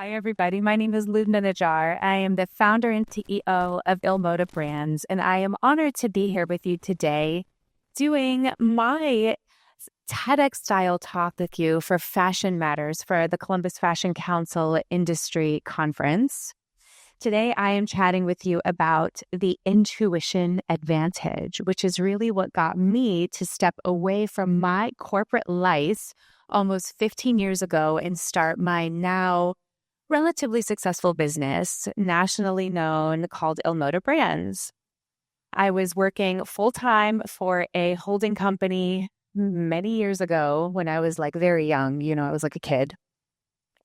Hi, everybody. My name is Lubna Najjar. I am the founder and CEO of Lubna Brands, and I am honored to be here with you today doing my TEDx-style talk with you for Fashion Matters for the Columbus Fashion Council Industry Conference. Today, I am chatting with you about the intuition advantage, which is really what got me to step away from my corporate life almost 15 years ago and start my now relatively successful business, nationally known, called Lubna Brands. I was working full-time for a holding company many years ago when I was very young. I was like a kid.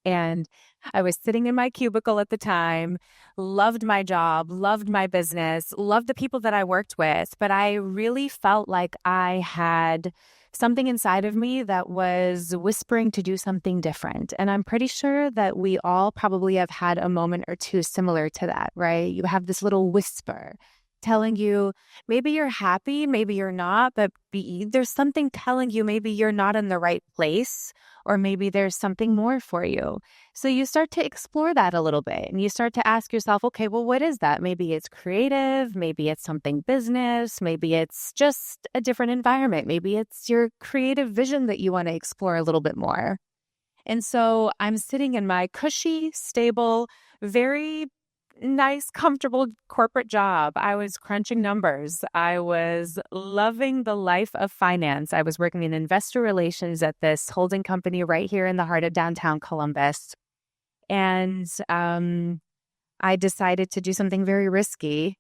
And I was sitting in my cubicle at the time, loved my job, loved my business, loved the people that I worked with, but I really felt like I had something inside of me that was whispering to do something different. And I'm pretty sure that we all probably have had a moment or two similar to that, right? You have this little whisper telling you maybe you're happy, maybe you're not, but there's something telling you maybe you're not in the right place, or maybe there's something more for you. So you start to explore that a little bit and you start to ask yourself, okay, well, what is that? Maybe it's creative, maybe it's something business, maybe it's just a different environment, maybe it's your creative vision that you want to explore a little bit more. And so I'm sitting in my cushy, stable, very nice, comfortable corporate job. I was crunching numbers. I was loving the life of finance. I was working in investor relations at this holding company right here in the heart of downtown Columbus. And I decided to do something very risky.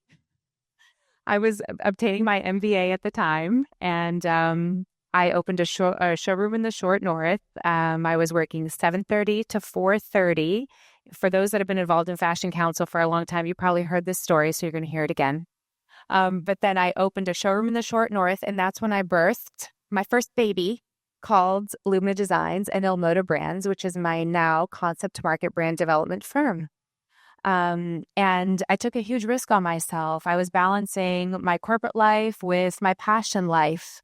I was obtaining my MBA at the time, and I opened a showroom in the Short North. I was working 7:30 to 4:30. For those that have been involved in Fashion Council for a long time, you probably heard this story, so you're going to hear it again. But then I opened a showroom in the Short North, and that's when I birthed my first baby called Lubna Designs and Lubna Brands, which is my now concept market brand development firm. And I took a huge risk on myself. I was balancing my corporate life with my passion life.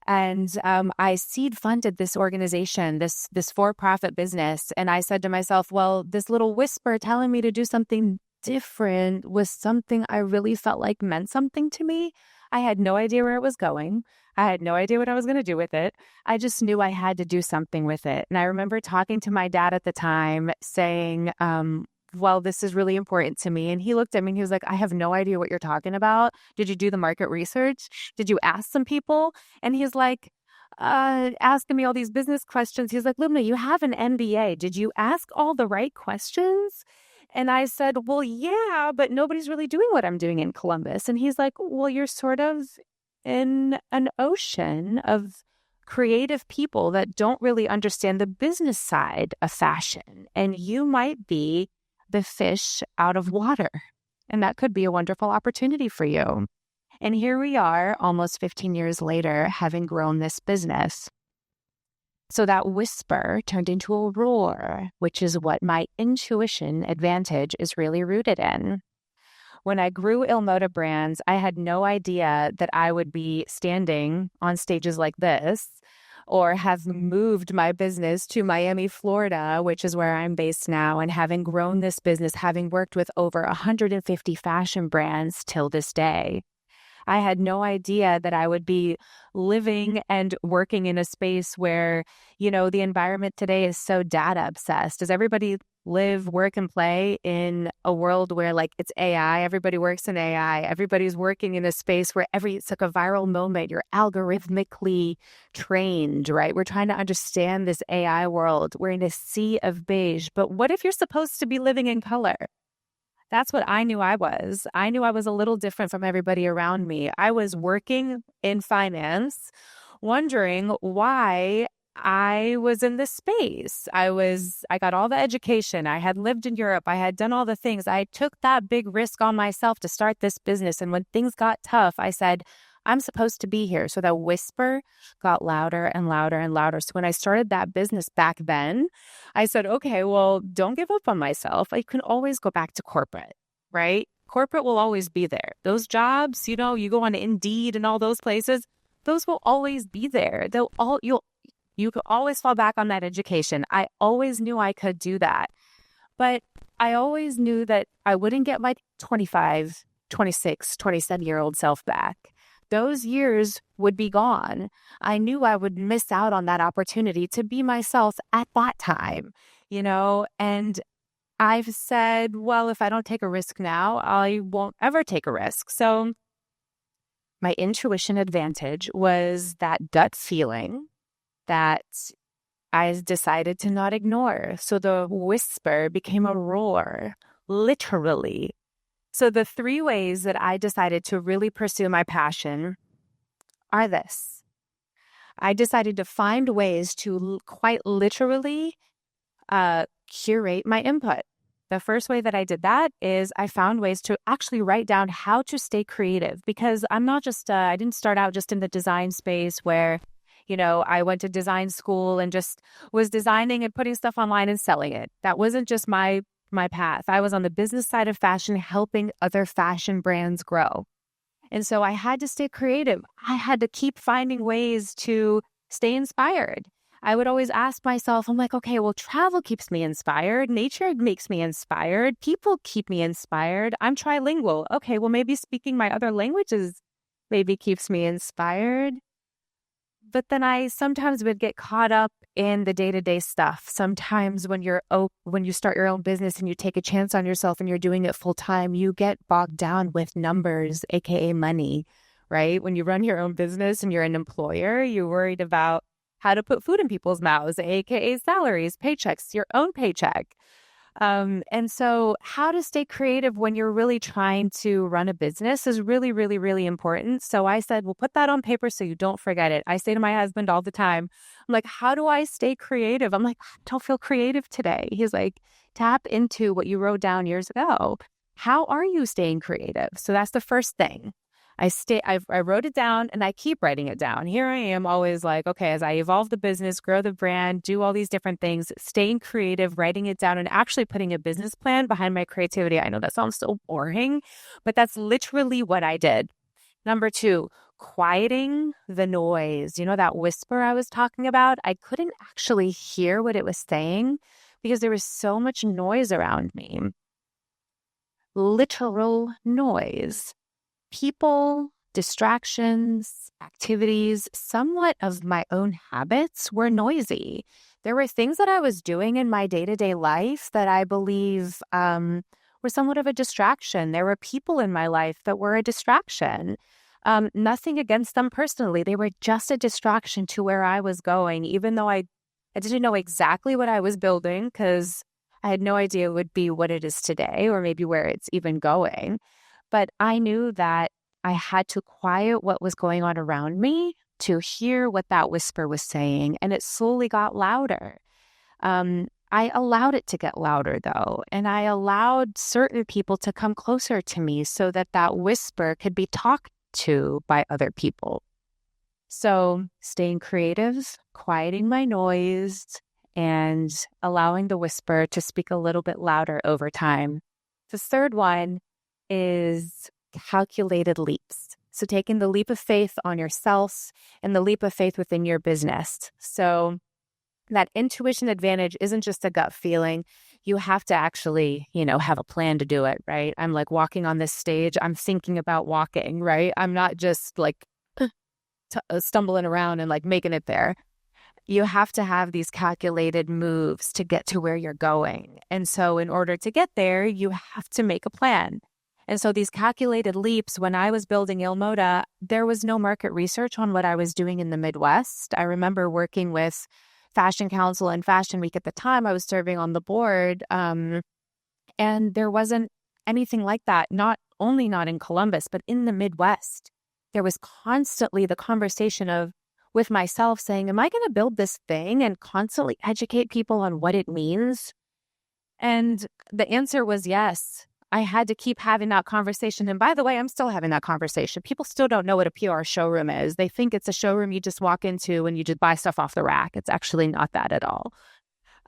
And I seed funded this organization, this for-profit business. And I said to myself, well, this little whisper telling me to do something different was something I really felt like meant something to me. I had no idea where it was going. I had no idea what I was going to do with it. I just knew I had to do something with it. And I remember talking to my dad at the time saying, well, this is really important to me. And he looked at me and he was like, I have no idea what you're talking about. Did you do the market research? Did you ask some people? And he's like, asking me all these business questions. He's like, Lubna, you have an MBA. Did you ask all the right questions? And I said, well, yeah, but nobody's really doing what I'm doing in Columbus. And he's like, well, you're sort of in an ocean of creative people that don't really understand the business side of fashion. And you might be the fish out of water. And that could be a wonderful opportunity for you. And here we are almost 15 years later, having grown this business. So that whisper turned into a roar, which is what my intuition advantage is really rooted in. When I grew Lubna Brands, I had no idea that I would be standing on stages like this, or have moved my business to Miami, Florida, which is where I'm based now, and having grown this business, having worked with over 150 fashion brands till this day. I had no idea that I would be living and working in a space where, the environment today is so data obsessed. Does everybody live, work, and play in a world where it's AI? Everybody works in AI. Everybody's working in a space where it's like a viral moment. You're algorithmically trained, right? We're trying to understand this AI world. We're in a sea of beige. But what if you're supposed to be living in color? That's what I knew I was. I knew I was a little different from everybody around me. I was working in finance, wondering why I was in this space. I got all the education. I had lived in Europe. I had done all the things. I took that big risk on myself to start this business. And when things got tough, I said, I'm supposed to be here. So that whisper got louder and louder and louder. So when I started that business back then, I said, okay, well, don't give up on myself. I can always go back to corporate, right? Corporate will always be there. Those jobs, you go on Indeed and all those places, those will always be there. You could always fall back on that education. I always knew I could do that. But I always knew that I wouldn't get my 25, 26, 27-year-old self back. Those years would be gone. I knew I would miss out on that opportunity to be myself at that time, and I've said, well, if I don't take a risk now, I won't ever take a risk. So my intuition advantage was that gut feeling that I decided to not ignore. So the whisper became a roar, literally. So the three ways that I decided to really pursue my passion are this. I decided to find ways to quite literally curate my input. The first way that I did that is I found ways to actually write down how to stay creative, because I'm not just, I didn't start out just in the design space where, I went to design school and just was designing and putting stuff online and selling it. That wasn't just my path. I was on the business side of fashion, helping other fashion brands grow. And so I had to stay creative. I had to keep finding ways to stay inspired. I would always ask myself, I'm like, okay, well, travel keeps me inspired. Nature makes me inspired. People keep me inspired. I'm trilingual. Okay, well, maybe speaking my other languages maybe keeps me inspired. But then I sometimes would get caught up in the day-to-day stuff. Sometimes when you start your own business and you take a chance on yourself and you're doing it full time, you get bogged down with numbers, aka money, right? When you run your own business and you're an employer, you're worried about how to put food in people's mouths, aka salaries, paychecks, your own paycheck. And so how to stay creative when you're really trying to run a business is really, really, really important. So I said, well, put that on paper so you don't forget it. I say to my husband all the time, I'm like, how do I stay creative? I'm like, I don't feel creative today. He's like, tap into what you wrote down years ago. How are you staying creative? So that's the first thing. I wrote it down and I keep writing it down. Here I am always like, okay, as I evolve the business, grow the brand, do all these different things, staying creative, writing it down and actually putting a business plan behind my creativity. I know that sounds so boring, but that's literally what I did. Number two, quieting the noise. That whisper I was talking about? I couldn't actually hear what it was saying because there was so much noise around me. Literal noise. People, distractions, activities, somewhat of my own habits were noisy. There were things that I was doing in my day-to-day life that I believe were somewhat of a distraction. There were people in my life that were a distraction. Nothing against them personally. They were just a distraction to where I was going, even though I didn't know exactly what I was building because I had no idea it would be what it is today or maybe where it's even going. But I knew that I had to quiet what was going on around me to hear what that whisper was saying. And it slowly got louder. I allowed it to get louder, though. And I allowed certain people to come closer to me so that that whisper could be talked to by other people. So staying creative, quieting my noise, and allowing the whisper to speak a little bit louder over time. The third one is calculated leaps. So taking the leap of faith on yourself and the leap of faith within your business. So that intuition advantage isn't just a gut feeling. You have to actually, have a plan to do it, right? I'm like walking on this stage. I'm thinking about walking, right? I'm not just like stumbling around and like making it there. You have to have these calculated moves to get to where you're going. And so in order to get there, you have to make a plan. And so these calculated leaps, when I was building Ilmoda, there was no market research on what I was doing in the Midwest. I remember working with Fashion Council and Fashion Week at the time. I was serving on the board, and there wasn't anything like that, not in Columbus, but in the Midwest. There was constantly the conversation with myself saying, am I going to build this thing and constantly educate people on what it means? And the answer was yes. I had to keep having that conversation. And by the way, I'm still having that conversation. People still don't know what a PR showroom is. They think it's a showroom you just walk into and you just buy stuff off the rack. It's actually not that at all.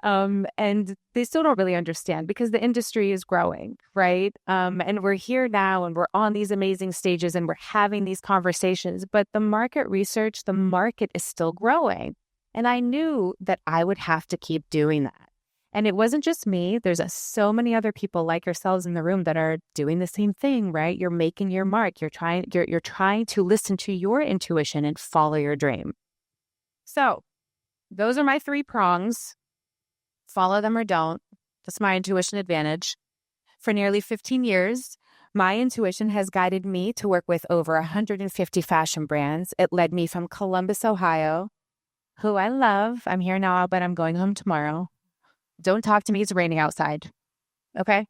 And they still don't really understand because the industry is growing, right? And we're here now and we're on these amazing stages and we're having these conversations, but the market research, the market is still growing. And I knew that I would have to keep doing that. And it wasn't just me. There's so many other people like yourselves in the room that are doing the same thing, right? You're making your mark. You're trying to listen to your intuition and follow your dream. So those are my 3 prongs. Follow them or don't. That's my intuition advantage. For nearly 15 years, my intuition has guided me to work with over 150 fashion brands. It led me from Columbus, Ohio, who I love. I'm here now, but I'm going home tomorrow. Don't talk to me. It's raining outside. Okay?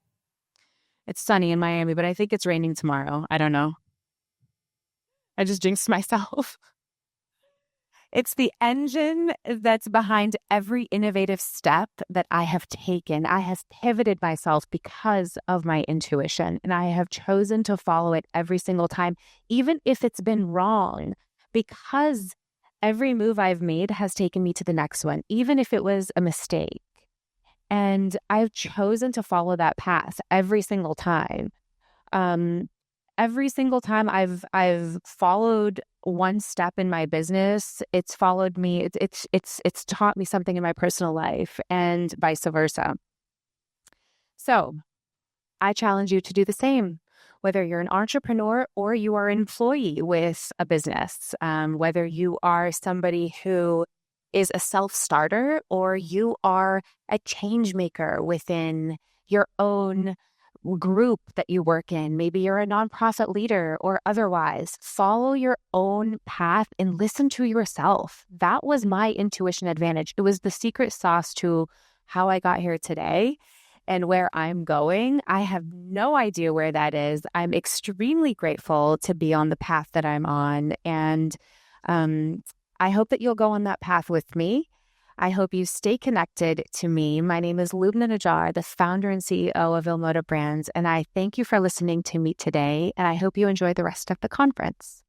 It's sunny in Miami, but I think it's raining tomorrow. I don't know. I just jinxed myself. It's the engine that's behind every innovative step that I have taken. I have pivoted myself because of my intuition, and I have chosen to follow it every single time, even if it's been wrong, because every move I've made has taken me to the next one, even if it was a mistake. And I've chosen to follow that path every single time. Every single time I've followed one step in my business, it's followed me. It's taught me something in my personal life, and vice versa. So I challenge you to do the same. Whether you're an entrepreneur or you are an employee with a business, whether you are somebody who is a self-starter or you are a change maker within your own group that you work in, maybe you're a nonprofit leader or otherwise, follow your own path and listen to yourself. That was my intuition advantage. It was the secret sauce to how I got here today and where I'm going. I have no idea where that is. I'm extremely grateful to be on the path that I'm on. And I hope that you'll go on that path with me. I hope you stay connected to me. My name is Lubna Najjar, the founder and CEO of Il Moda Brands, and I thank you for listening to me today, and I hope you enjoy the rest of the conference.